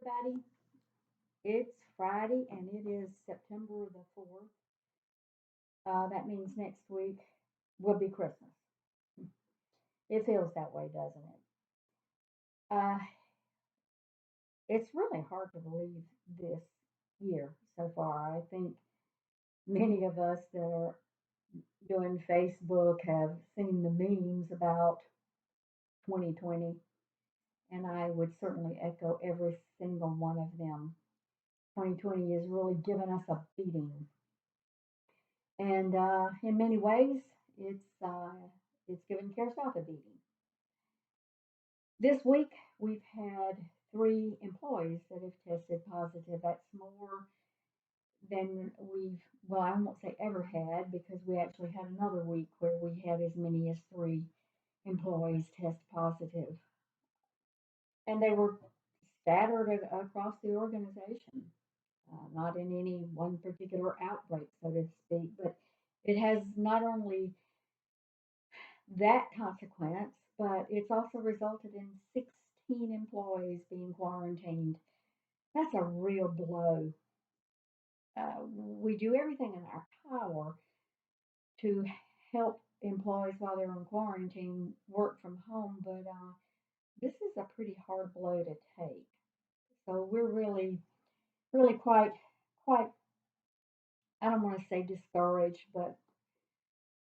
everybody. It's Friday and it is September the 4th. That means next week will be Christmas. It feels that way, doesn't it? Uh, it's really hard to believe this year so far. I think many of us that are doing Facebook have seen the memes about 2020, and I would certainly echo every single one of them. 2020 has really given us a beating. And in many ways, it's given CareSouth a beating. This week, we've had three employees that have tested positive. That's more than well, I won't say ever had, because we actually had another week where we had as many as three employees test positive. And they were scattered across the organization, not in any one particular outbreak, so to speak, but it has not only that consequence, but it's also resulted in 16 employees being quarantined. That's a real blow. We do everything in our power to help employees while they're in quarantine work from home, but this is a pretty hard blow to take. So we're really quite, I don't want to say discouraged, but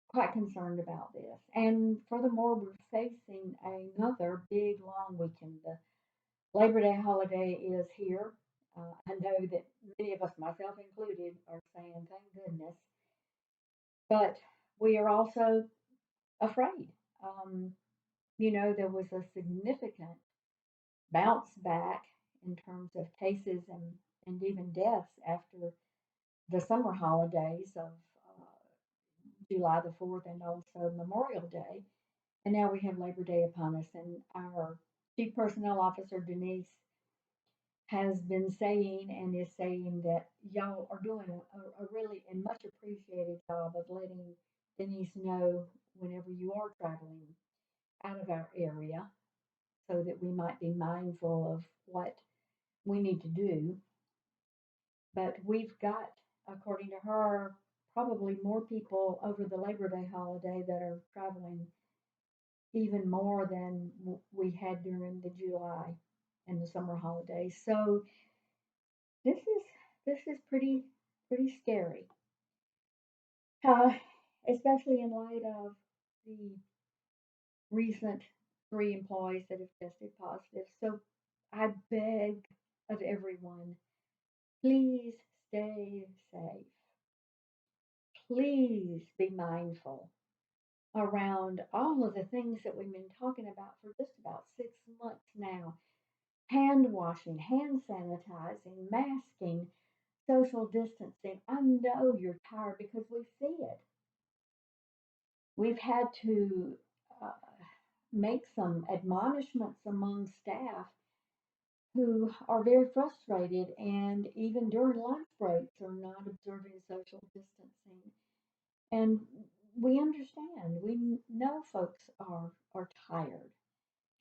quite concerned about this. And furthermore, we're facing another big long weekend. The Labor Day holiday is here. I know that many of us, myself included, are saying thank goodness, but we are also afraid. Um, there was a significant bounce back in terms of cases and even deaths after the summer holidays of July the 4th and also Memorial Day. And now we have Labor Day upon us, and our Chief Personnel Officer, Denise, has been saying and is saying that y'all are doing a really and much appreciated job of letting Denise know whenever you are traveling out of our area so that we might be mindful of what we need to do. But we've got, according to her, probably more people over the Labor Day holiday that are traveling even more than we had during the July and the summer holidays. So this is pretty scary, uh, especially in light of the recent three employees that have tested positive. So I beg of everyone, please stay safe. Please be mindful around all of the things that we've been talking about for just about 6 months now: hand washing, hand sanitizing, masking, social distancing. I know you're tired because we see it. We've had to uh, make some admonishments among staff who are very frustrated and even during lunch breaks are not observing social distancing. And we understand. We know folks are tired.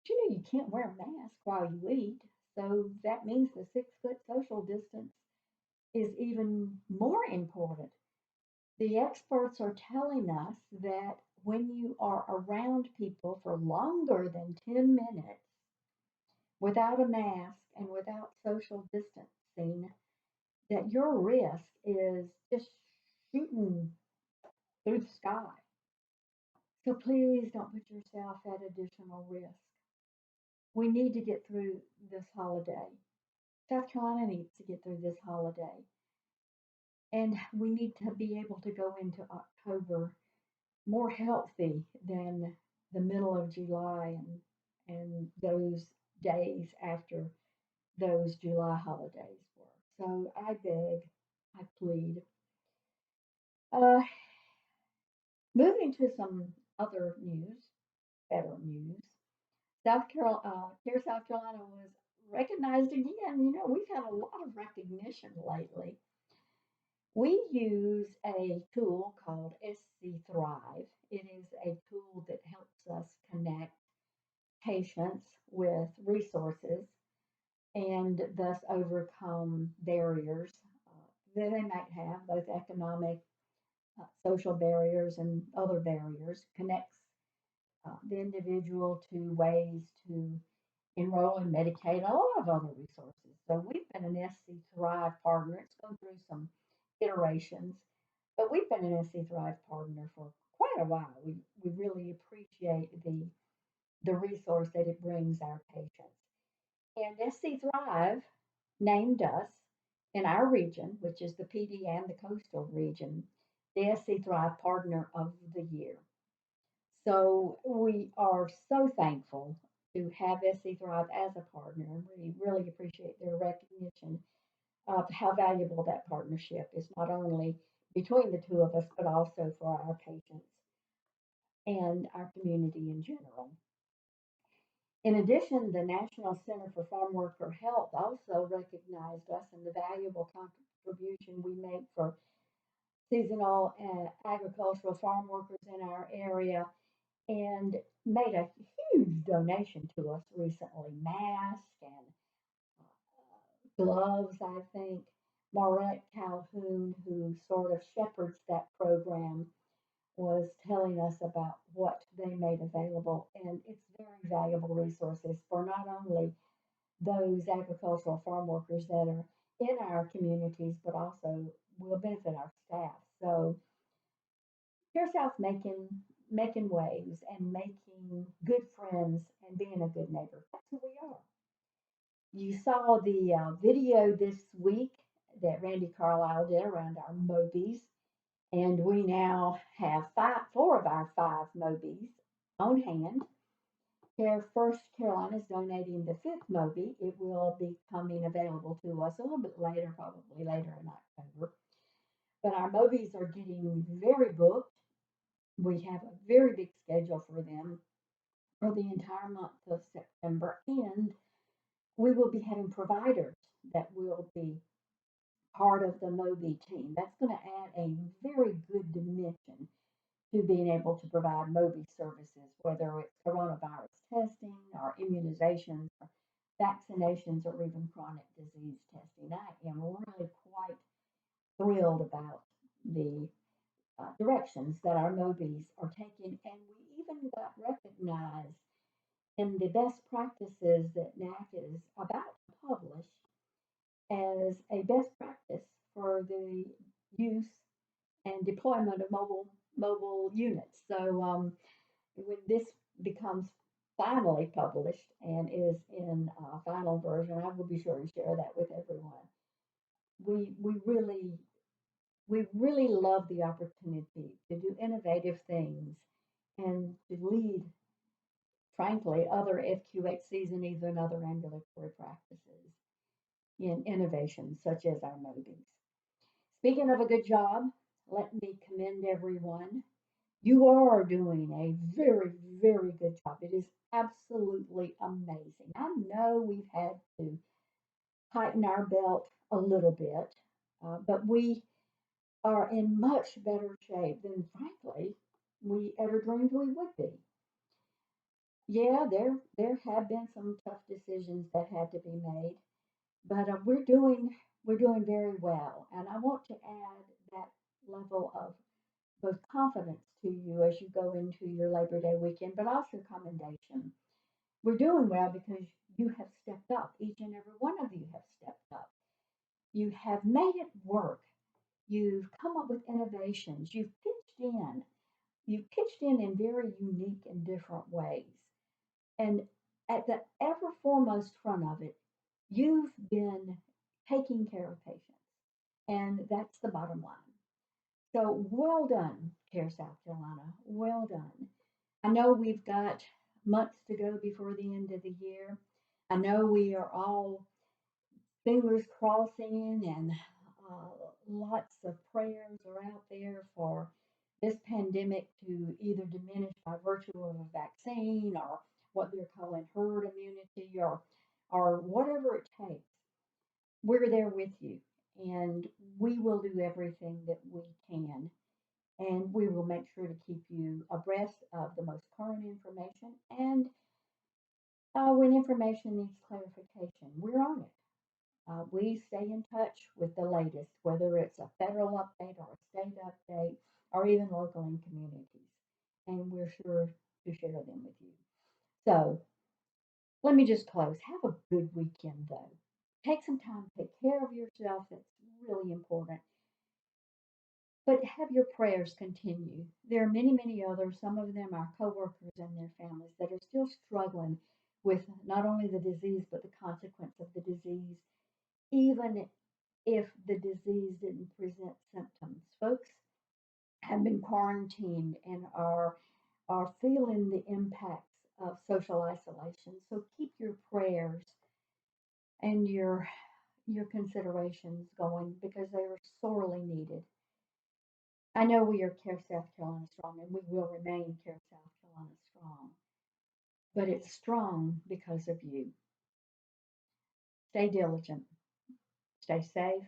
But you can't wear a mask while you eat. So that means the 6 foot social distance is even more important. The experts are telling us that when you are around people for longer than 10 minutes without a mask and without social distancing, that your risk is just shooting through the sky. So please don't put yourself at additional risk. We need to get through this holiday. South Carolina needs to get through this holiday. And we need to be able to go into October more healthy than the middle of July and those days after those July holidays were. So I beg, I plead. Uh, Moving to some other news, better news. South Carolina was recognized again. We've had a lot of recognition lately. We use a tool called SC Thrive. It is a tool that helps us connect patients with resources and thus overcome barriers that they might have, both economic, social barriers, and other barriers, connects the individual to ways to enroll in Medicaid and a lot of other resources. So we've been an SC Thrive partner. It's gone through some iterations, but we've been an SC Thrive partner for quite a while. We really appreciate the resource that it brings our patients. And SC Thrive named us in our region, which is the PD and the coastal region, the SC Thrive Partner of the Year. So we are so thankful to have SC Thrive as a partner, and we really appreciate their recognition of how valuable that partnership is, not only between the two of us, but also for our patients and our community in general. In addition, the National Center for Farm Worker Health also recognized us and the valuable contribution we make for seasonal and agricultural farm workers in our area and made a huge donation to us recently, masks and gloves, I think. Maurette Calhoun, who sort of shepherds that program, was telling us about what they made available. And it's very valuable resources for not only those agricultural farm workers that are in our communities, but also will benefit our staff. So Care South making waves and making good friends and being a good neighbor. That's who we are. You saw the video this week that Randy Carlisle did around our Mobies, and we now have four of our five Mobies on hand. First Carolina is donating the fifth Moby. It will be coming available to us a little bit later, probably later in October. But our Mobies are getting very booked. We have a very big schedule for them for the entire month of September, and we will be having providers that will be part of the Moby team. That's going to add a very good dimension to being able to provide Moby services, whether it's coronavirus testing or immunizations or vaccinations or even chronic disease testing. I am really quite thrilled about the directions that our Mobies are taking, and we even got recognized in the best practices that NAC is about to publish as a best practice for the use and deployment of mobile units. So when this becomes finally published and is in final version, I will be sure to share that with everyone. We we really we really love the opportunity to do innovative things and to lead, frankly, other FQHCs and even other ambulatory practices in innovations such as our Mobies. Speaking of a good job, let me commend everyone. You are doing a very, very good job. It is absolutely amazing. I know we've had to tighten our belt a little bit, but we are in much better shape than, frankly, we ever dreamed we would be. Yeah, there have been some tough decisions that had to be made, but we're doing very well, and I want to add that level of both confidence to you as you go into your Labor Day weekend, but also commendation. We're doing well because you have stepped up. Each and every one of you have stepped up. You have made it work. You've come up with innovations. You've pitched in very unique and different ways. And at the ever foremost front of it, you've been taking care of patients. And that's the bottom line. So well done, Care South Carolina. Well done. I know we've got months to go before the end of the year. I know we are all fingers crossing and lots of prayers are out there for this pandemic to either diminish by virtue of a vaccine or what they're calling herd immunity or whatever it takes. We're there with you and we will do everything that we can and we will make sure to keep you abreast of the most current information and When information needs clarification, we're on it. We stay in touch with the latest, whether it's a federal update or a state update or even local and communities. And we're sure to share them with you. So let me just close. Have a good weekend, though. Take some time to take care of yourself. That's really important. But have your prayers continue. There are many, many others, some of them our coworkers and their families, that are still struggling with not only the disease, but the consequence of the disease, even if the disease didn't present symptoms. Folks have been quarantined and are feeling the impacts of social isolation. So keep your prayers and your considerations going because they are sorely needed. I know we are Care South Carolina Strong and we will remain Care South Carolina Strong, but it's strong because of you. Stay diligent, stay safe,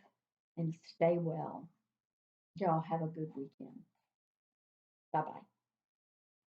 and stay well. Y'all have a good weekend. Bye bye.